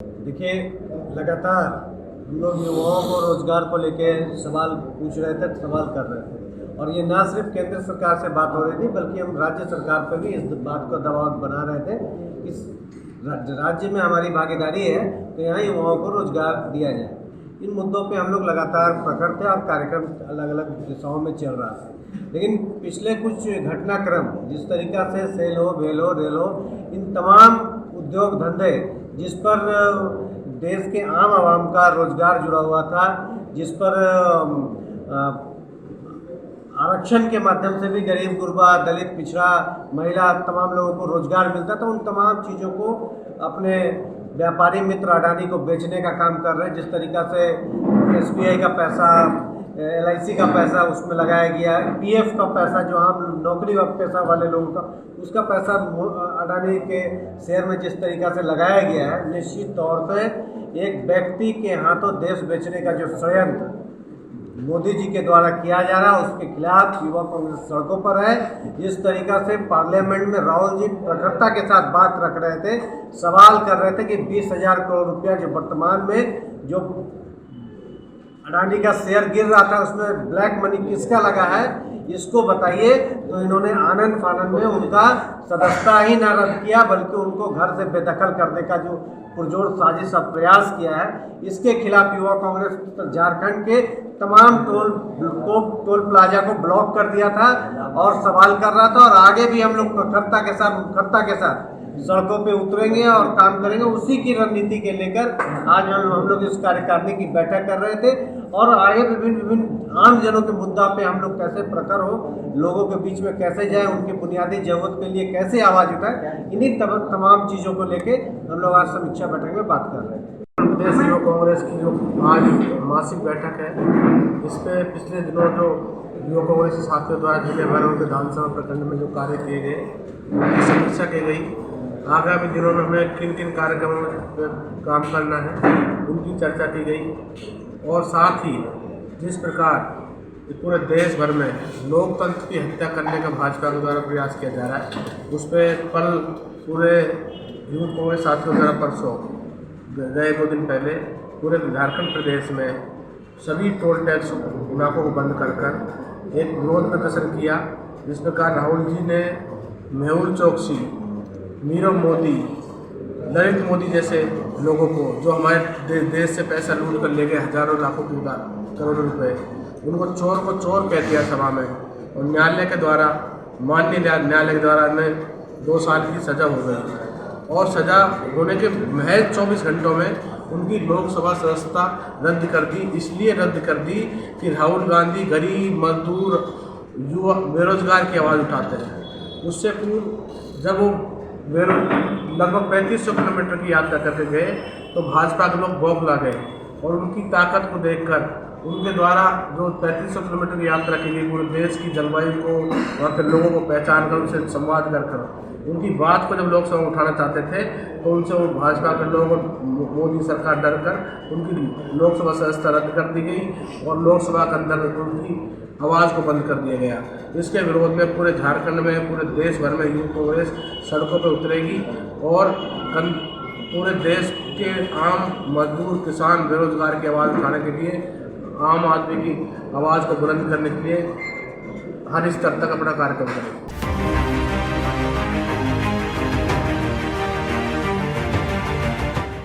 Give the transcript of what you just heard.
देखिए, लगातार हम लोग युवाओं को रोजगार को लेके सवाल पूछ रहे थे, सवाल कर रहे थे, और ये ना सिर्फ केंद्र सरकार से बात हो रही थी बल्कि हम राज्य सरकार पर भी इस बात का दबाव बना रहे थे कि इस राज्य में हमारी भागीदारी है तो यहाँ युवाओं को रोजगार दिया जाए। इन मुद्दों पे हम लोग लगातार प्रकट थे और कार्यक्रम अलग अलग दिशाओं में चल रहा है। लेकिन पिछले कुछ घटनाक्रम जिस तरीक़ा से सेल हो, भेल हो, रेल हो, इन तमाम उद्योग धंधे जिस पर देश के आम आवाम का रोजगार जुड़ा हुआ था, जिस पर आरक्षण के माध्यम से भी गरीब गुरबा, दलित, पिछड़ा, महिला तमाम लोगों को रोजगार मिलता था, उन तमाम चीज़ों को अपने व्यापारी मित्र अडानी को बेचने का काम कर रहे हैं। जिस तरीक़ा से SBI का पैसा, LIC का पैसा उसमें लगाया गया है, PF का पैसा जो आम नौकरी पेशा वाले लोगों का, उसका पैसा अडानी के शेयर में जिस तरीक़ा से लगाया गया है, निश्चित तौर से एक व्यक्ति के हाथों देश बेचने का जो षड्यंत्र मोदी जी के द्वारा किया जा रहा है, उसके खिलाफ युवा कांग्रेस सड़कों पर है। जिस तरीक़ा से पार्लियामेंट में राहुल जी प्रखरता के साथ बात रख रहे थे, सवाल कर रहे थे कि 20,000 करोड़ रुपया जो वर्तमान में जो अडानी का शेयर गिर रहा था उसमें ब्लैक मनी किसका लगा है, इसको बताइए। तो इन्होंने आनंद फानंद में उनका सदस्यता ही न रद्द किया बल्कि उनको घर से बेदखल करने का जो पुरजोर साजिश का प्रयास किया है, इसके खिलाफ युवा कांग्रेस झारखंड के तमाम टोल प्लाजा को ब्लॉक कर दिया था और सवाल कर रहा था। और आगे भी हम लोग प्रखरता के साथ सड़कों पे उतरेंगे और काम करेंगे। उसी की रणनीति के लेकर आज हम लोग इस कार्यकारिणी की बैठक कर रहे थे और आगे विभिन्न आम जनों के मुद्दा पे हम लोग कैसे प्रखर हो, लोगों के बीच में कैसे जाए, उनकी बुनियादी जरूरत के लिए कैसे आवाज़ उठाए, इन्हीं तमाम चीज़ों को लेके हम लोग आज समीक्षा बैठक में बात कर रहे हैं। प्रदेश युवा कांग्रेस की जो आज मासिक बैठक है, इस पे पिछले दिनों जो युवा कांग्रेस के साथियों द्वारा जिले भर और विधानसभा प्रखंड में जो कार्य किए गए उनकी समीक्षा की गई। आगामी दिनों में हमें किन किन कार्यक्रमों में काम करना है उनकी चर्चा की गई। और साथ ही जिस प्रकार पूरे देश भर में लोकतंत्र की हत्या करने का भाजपा के द्वारा प्रयास किया जा रहा है, उस पर कल पूरे युवा कांग्रेस साथियों द्वारा परसों गए 2 दिन पहले पूरे झारखंड प्रदेश में सभी टोल टैक्स नाकों को बंद कर एक विरोध प्रदर्शन किया। जिस प्रकार राहुल जी ने मेहुल चौकसी, नीरव मोदी, नरेंद्र मोदी जैसे लोगों को जो हमारे देश से पैसा लूट कर ले गए हजारों लाखों करोड़ों रुपए, उनको चोर को चोर कह दिया सभा में। और न्यायालय के द्वारा, माननीय न्यायालय के द्वारा उन्हें 2 साल की सज़ा हो गई और सज़ा होने के महज 24 घंटों में उनकी लोकसभा सदस्यता रद्द कर दी। इसलिए रद्द कर दी कि राहुल गांधी गरीब, मजदूर, युवा, बेरोजगार की आवाज़ उठाते हैं। उससे पूर्व जब वो लगभग 3500 किलोमीटर की यात्रा करके गए तो भाजपा के लोग बौखला गए और उनकी ताकत को देखकर उनके द्वारा जो 3500 किलोमीटर की यात्रा की गई, पूरे देश की जलवायु को, वहाँ के लोगों को पहचान कर उनसे संवाद कर उनकी बात को जब लोकसभा में उठाना चाहते थे तो उनसे वो भाजपा के लोग और मोदी सरकार डर कर उनकी लोकसभा सदस्यता रद्द कर दी गई और लोकसभा के अंदर उनकी आवाज़ को बंद कर दिया गया। इसके विरोध में पूरे झारखंड में, पूरे देश भर में युवा कांग्रेस सड़कों पर उतरेगी और पूरे देश के आम मजदूर, किसान, बेरोजगार की आवाज़ उठाने के लिए, आम आदमी की आवाज़ को बुलंद करने के लिए हर स्तर तक अपना कार्यक्रम करेंगे।